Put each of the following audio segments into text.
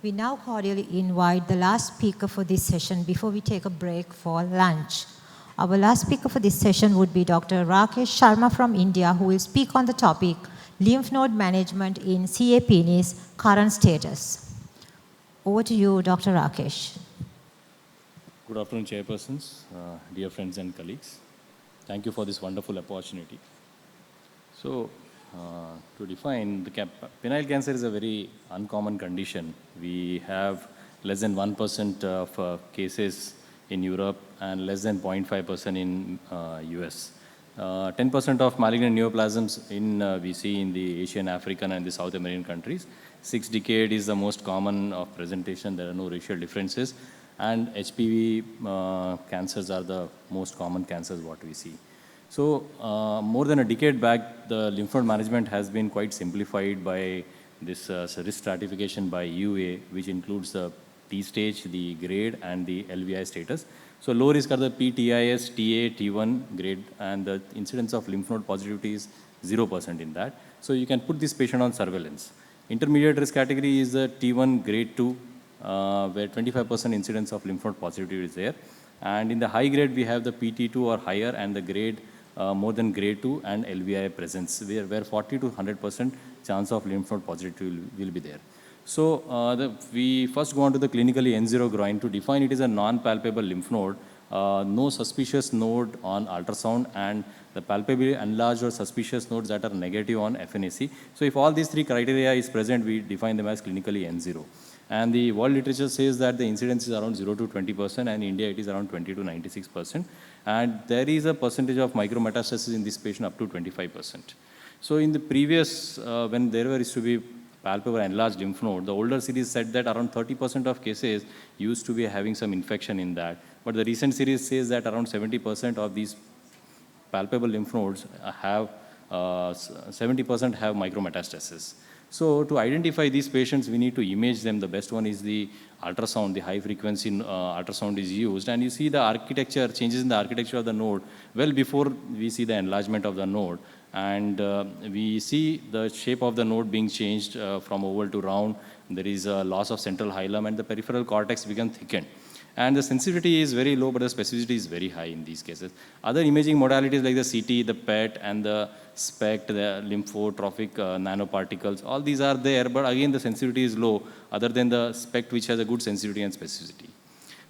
We now cordially invite the last speaker for this session before we take a break for lunch. Our last speaker for this session would be Dr. Rakesh Sharma from India, who will speak on the topic, lymph node management in CA penis, current status. Over to you, Dr. Rakesh. Good afternoon, chairpersons, dear friends and colleagues. Thank you for this wonderful opportunity. So, to define, penile cancer is a very uncommon condition. We have less than 1% of cases in Europe and less than 0.5% in US. 10% of malignant neoplasms we see in the Asian, African, and the South American countries. 6 decade is the most common of presentation. There are no racial differences. And HPV cancers are the most common cancers what we see. So more than a decade back, the lymph node management has been quite simplified by this risk stratification by UA, which includes the T stage, the grade, and the LVI status. So low risk are the PTIS, TA, T1 grade, and the incidence of lymph node positivity is 0% in that. So you can put this patient on surveillance. Intermediate risk category is the T1 grade 2, where 25% incidence of lymph node positivity is there. And in the high grade, we have the PT2 or higher, and the grade more than grade 2 and LVI presence, where 40 to 100% chance of lymph node positivity will be there. So we first go on to the clinically N0 groin. To define it is a non-palpable lymph node, no suspicious node on ultrasound, and the palpably enlarged or suspicious nodes that are negative on FNAC. So if all these three criteria is present, we define them as clinically N0. And the world literature says that the incidence is around 0 to 20%, and in India it is around 20 to 96%. And there is a percentage of micrometastasis in this patient up to 25%. So in the previous, when there used to be palpable enlarged lymph node, the older series said that around 30% of cases used to be having some infection in that. But the recent series says that around 70% of these palpable lymph nodes have 70% have micrometastasis. So to identify these patients, we need to image them. The best one is the ultrasound. The high frequency ultrasound is used, and you see the architecture, changes in the architecture of the node well before we see the enlargement of the node. And we see the shape of the node being changed from oval to round. There is a loss of central hilum, and the peripheral cortex becomes thickened. And the sensitivity is very low, but the specificity is very high in these cases. Other imaging modalities like the CT, the PET, and the SPECT, the lymphotrophic nanoparticles, all these are there, but again the sensitivity is low, other than the SPECT, which has a good sensitivity and specificity.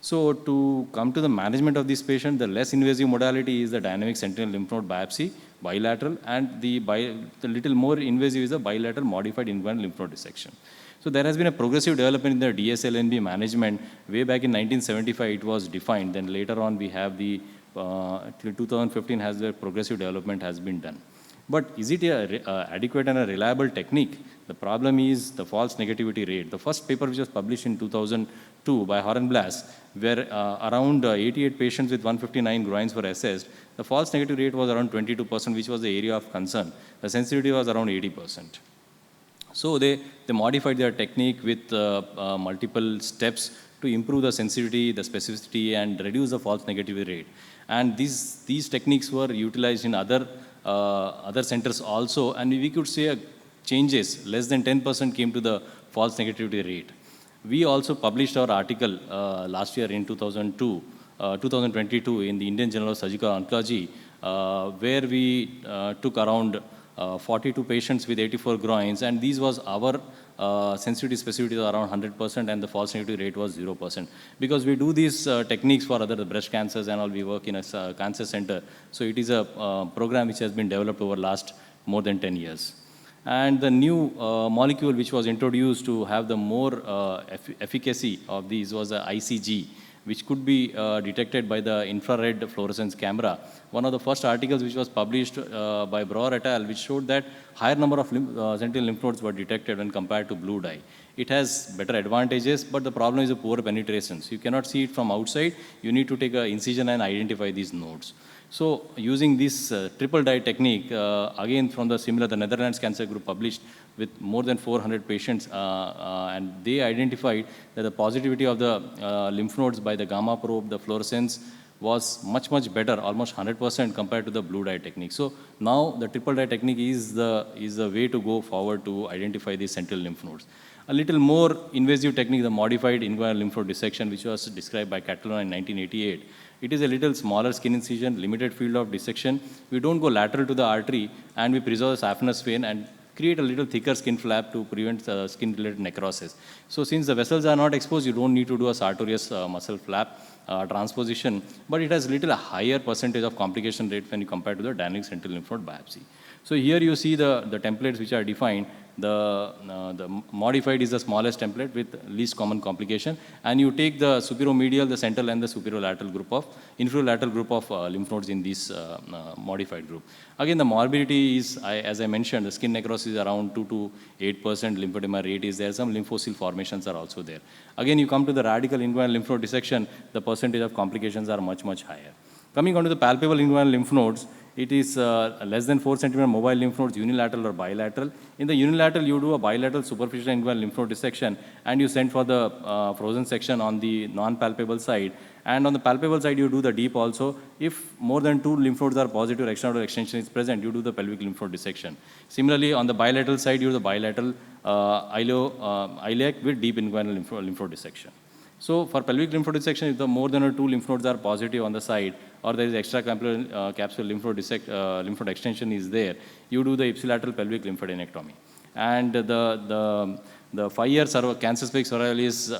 So to come to the management of this patient, the less invasive modality is the dynamic sentinel lymph node biopsy, bilateral, and the little more invasive is the bilateral modified inguinal lymph node dissection. So there has been a progressive development in the DSLNB management. Way back in 1975, it was defined. Then later on, we have the, till 2015, has the progressive development has been done. But is it a adequate and a reliable technique? The problem is the false negativity rate. The first paper, which was published in 2002 by Hornblas, where around 88 patients with 159 groins were assessed, the false negative rate was around 22%, which was the area of concern. The sensitivity was around 80%. So they modified their technique with multiple steps to improve the sensitivity, the specificity, and reduce the false negativity rate. And these techniques were utilized in other centers also, and we could say changes, less than 10% came to the false negativity rate. We also published our article last year in 2022 in the Indian Journal of Surgical Oncology, where we took around 42 patients with 84 groins, and these was our sensitivity specificity around 100%, and the false negativity rate was 0%. Because we do these techniques for other breast cancers and all, we work in a cancer center. So it is a program which has been developed over last more than 10 years. And the new molecule which was introduced to have the more efficacy of these was a ICG, which could be detected by the infrared fluorescence camera. One of the first articles which was published by Brower et al., which showed that higher number of sentinel lymph nodes were detected when compared to blue dye. It has better advantages, but the problem is a poor penetration. So you cannot see it from outside. You need to take an incision and identify these nodes. So using this triple dye technique, again from the Netherlands Cancer Group published with more than 400 patients, and they identified that the positivity of the lymph nodes by the gamma probe, the fluorescence, was much, much better, almost 100% compared to the blue dye technique. So now the triple dye technique is the way to go forward to identify these sentinel lymph nodes. A little more invasive technique, the modified inguinal lymph node dissection, which was described by Catalano in 1988. It is a little smaller skin incision, limited field of dissection. We don't go lateral to the artery, and we preserve the saphenous vein and create a little thicker skin flap to prevent skin-related necrosis. So since the vessels are not exposed, you don't need to do a sartorius muscle flap transposition, but it has little higher percentage of complication rate when you compare to the dynamic sentinel lymph node biopsy. So here you see the templates which are defined. The modified is the smallest template with least common complication, and you take the superomedial, the central, and the superolateral group of infralateral group of lymph nodes in this modified group. Again, the morbidity is, as I mentioned, the skin necrosis is around 2 to 8%. Lymphedema rate is there. Some lymphocyte formations are also there. Again, you come to the radical inguinal lymph node dissection, the percentage of complications are much, much higher. Coming on to the palpable inguinal lymph nodes, it is less than 4 centimeter mobile lymph nodes, unilateral or bilateral. In the unilateral, you do a bilateral superficial inguinal lymph node dissection, and you send for the frozen section on the non-palpable side. And on the palpable side, you do the deep also. If more than 2 lymph nodes are positive, external extension is present, you do the pelvic lymph node dissection. Similarly, on the bilateral side, you do the bilateral iliac with deep inguinal lymph node dissection. So for pelvic lymph node dissection, if the more than 2 lymph nodes are positive on the side, or there is extra capsular lymph node extension is there, you do the ipsilateral pelvic lymphadenectomy. And the 5-year cancer-specific survival is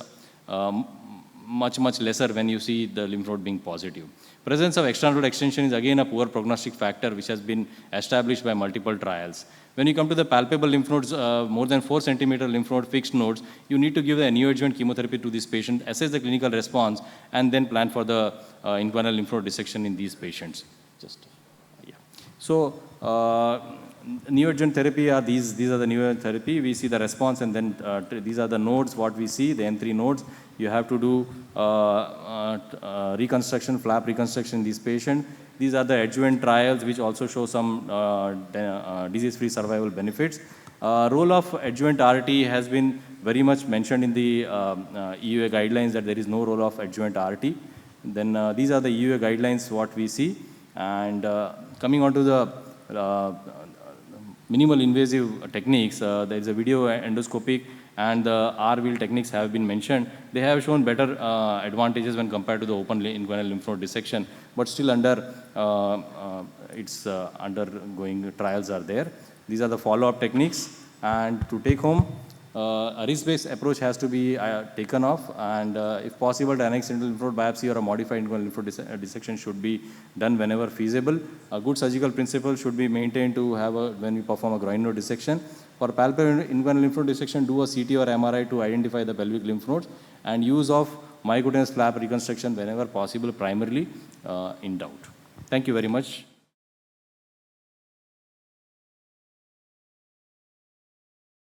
much, much lesser when you see the lymph node being positive. Presence of external node extension is again a poor prognostic factor which has been established by multiple trials. When you come to the palpable lymph nodes, more than 4 centimeter lymph node fixed nodes, you need to give the neoadjuvant chemotherapy to this patient, assess the clinical response, and then plan for the inguinal lymph node dissection in these patients. So neoadjuvant therapy are these are the neoadjuvant therapy. We see the response, and then these are the nodes, what we see, the N3 nodes. You have to do reconstruction, flap reconstruction in these patients. These are the adjuvant trials which also show some disease-free survival benefits. Role of adjuvant RT has been very much mentioned in the EUA guidelines that there is no role of adjuvant RT. Then these are the EUA guidelines what we see. And coming on to the minimal invasive techniques, there is a video endoscopic and the R-wheel techniques have been mentioned. They have shown better advantages when compared to the open inguinal lymph node dissection, but still undergoing trials are there. These are the follow-up techniques, and to take home, a risk-based approach has to be taken off, and if possible, dynamic sentinel lymph node biopsy or a modified inguinal lymph node dissection should be done whenever feasible. A good surgical principle should be maintained to have when we perform a groin node dissection. For palpable inguinal lymph node dissection, do a CT or MRI to identify the pelvic lymph nodes, and use of myocutaneous flap reconstruction whenever possible, primarily in doubt. Thank you very much.